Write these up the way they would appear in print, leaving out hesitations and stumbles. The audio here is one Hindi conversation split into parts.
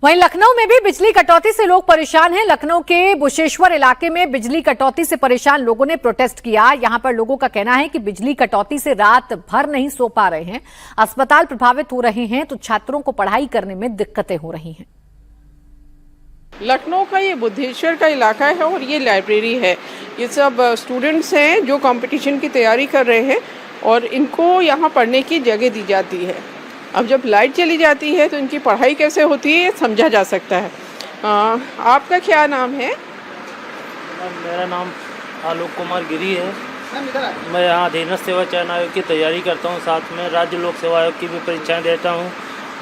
वहीं लखनऊ में भी बिजली कटौती से लोग परेशान हैं। लखनऊ के बुशेश्वर इलाके में बिजली कटौती से परेशान लोगों ने प्रोटेस्ट किया। यहां पर लोगों का कहना है कि बिजली कटौती से रात भर नहीं सो पा रहे हैं, अस्पताल प्रभावित हो रहे हैं, तो छात्रों को पढ़ाई करने में दिक्कतें हो रही हैं। लखनऊ का ये बुद्धेश्वर का इलाका है और ये लाइब्रेरी है। ये सब स्टूडेंट्स हैं जो कंपटीशन की तैयारी कर रहे हैं और इनको यहाँ पढ़ने की जगह दी जाती है। अब जब लाइट चली जाती है तो इनकी पढ़ाई कैसे होती है समझा जा सकता है। आपका क्या नाम है? मेरा नाम आलोक कुमार गिरी है। मैं यहाँ अधीनस्थ सेवा चयन आयोग की तैयारी करता हूँ, साथ में राज्य लोक सेवा आयोग की भी परीक्षाएं देता हूँ।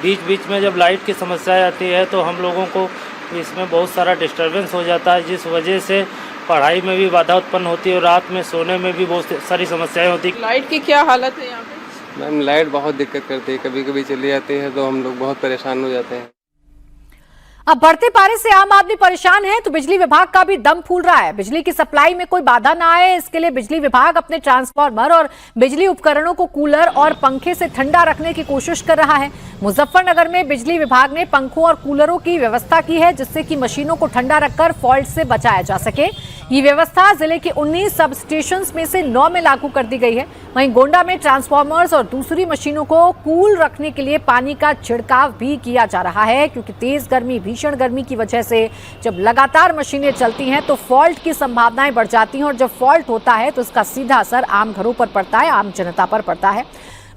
बीच बीच में जब लाइट की समस्या आती है तो हम लोगों को इसमें बहुत सारा डिस्टर्बेंस हो जाता है, जिस वजह से पढ़ाई में भी बाधा उत्पन्न होती है और रात में सोने में भी बहुत सारी समस्याएं होती है। लाइट की क्या हालत है यहाँ पे? मैम लाइट बहुत दिक्कत करती है, कभी कभी चली जाती है तो हम लोग बहुत परेशान हो जाते हैं। अब बढ़ते पारे से आम आदमी परेशान है तो बिजली विभाग का भी दम फूल रहा है। बिजली की सप्लाई में कोई बाधा ना आए, इसके लिए बिजली विभाग अपने ट्रांसफार्मर और बिजली उपकरणों को कूलर और पंखे से ठंडा रखने की कोशिश कर रहा है। मुजफ्फरनगर में बिजली विभाग ने पंखों और कूलरों की व्यवस्था की है, जिससे कि मशीनों को ठंडा रखकर फॉल्ट से बचाया जा सके। ये व्यवस्था जिले के 19 सब स्टेशंस में से 9 में लागू कर दी गई है। वहीं गोंडा में ट्रांसफार्मर्स और दूसरी मशीनों को कूल रखने के लिए पानी का छिड़काव भी किया जा रहा है, क्योंकि तेज गर्मी, भीषण गर्मी की वजह से जब लगातार मशीनें चलती हैं तो फॉल्ट की संभावनाएं बढ़ जाती हैं और जब फॉल्ट होता है तो इसका सीधा असर आम घरों पर पड़ता है, आम जनता पर पड़ता है।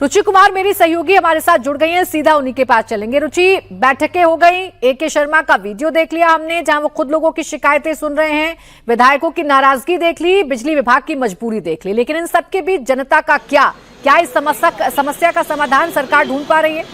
रुचि कुमार मेरी सहयोगी हमारे साथ जुड़ गई हैं, सीधा उन्हीं के पास चलेंगे। रुचि, बैठकें हो गई, AK शर्मा का वीडियो देख लिया हमने जहां वो खुद लोगों की शिकायतें सुन रहे हैं, विधायकों की नाराजगी देख ली, बिजली विभाग की मजबूरी देख ली, लेकिन इन सबके बीच जनता का क्या इस समस्या का समाधान सरकार ढूंढ पा रही है?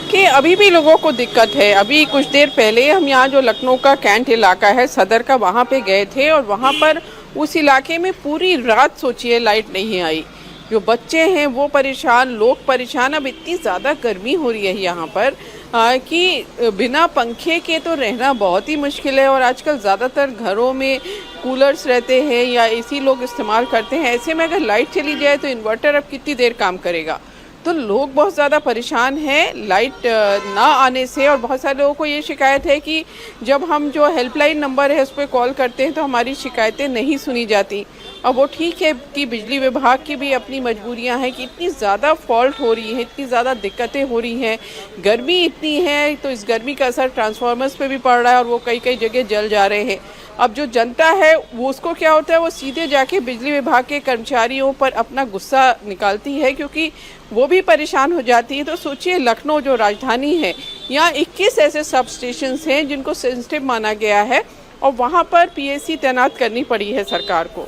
कि अभी भी लोगों को दिक्कत है। अभी कुछ देर पहले हम यहाँ जो लखनऊ का कैंट इलाका है सदर का, वहाँ पे गए थे और वहाँ पर उस इलाके में पूरी रात सोचिए लाइट नहीं आई। जो बच्चे हैं वो परेशान, लोग परेशान। अब इतनी ज़्यादा गर्मी हो रही है यहाँ पर कि बिना पंखे के तो रहना बहुत ही मुश्किल है। और आजकल ज़्यादातर घरों में कूलर्स रहते हैं या AC लोग इस्तेमाल करते हैं। ऐसे में अगर लाइट चली जाए तो इन्वर्टर अब कितनी देर काम करेगा। तो लोग बहुत ज़्यादा परेशान हैं लाइट ना आने से। और बहुत सारे लोगों को ये शिकायत है कि जब हम जो हेल्पलाइन नंबर है उस पर कॉल करते हैं तो हमारी शिकायतें नहीं सुनी जाती। अब वो ठीक है कि बिजली विभाग की भी अपनी मजबूरियां हैं कि इतनी ज़्यादा फॉल्ट हो रही है, इतनी ज़्यादा दिक्कतें हो रही हैं, गर्मी इतनी है, तो इस गर्मी का असर ट्रांसफार्मर्स पे भी पड़ रहा है और वो कई कई जगह जल जा रहे हैं। अब जो जनता है वो उसको क्या होता है, वो सीधे जाके बिजली विभाग के कर्मचारियों पर अपना गुस्सा निकालती है, क्योंकि वो भी परेशान हो जाती है। तो सोचिए लखनऊ जो राजधानी है, यहाँ 21 ऐसे सब स्टेशन हैं जिनको सेंसिटिव माना गया है और वहाँ पर PSC तैनात करनी पड़ी है सरकार को।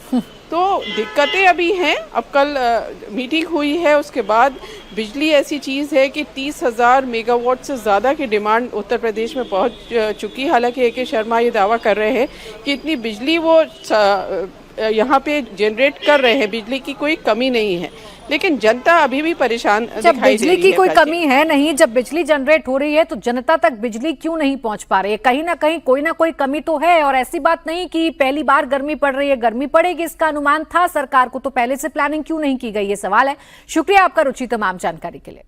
तो दिक्कतें अभी हैं। अब कल मीटिंग हुई है, उसके बाद बिजली ऐसी चीज़ है कि 30,000 मेगावाट से ज़्यादा की डिमांड उत्तर प्रदेश में पहुंच चुकी। हालांकि AK शर्मा ये दावा कर रहे हैं कि इतनी बिजली वो यहाँ पे जनरेट कर रहे हैं, बिजली की कोई कमी नहीं है, लेकिन जनता अभी भी परेशान दिखाई दे रही है। बिजली की कोई कमी है नहीं, जब बिजली जनरेट हो रही है तो जनता तक बिजली क्यों नहीं पहुंच पा रही है? कहीं ना कहीं कोई ना कोई कमी तो है। और ऐसी बात नहीं कि पहली बार गर्मी पड़ रही है, गर्मी पड़ेगी इसका अनुमान था सरकार को, तो पहले से प्लानिंग क्यों नहीं की गई, ये सवाल है। शुक्रिया आपका रुचि तमाम जानकारी के लिए।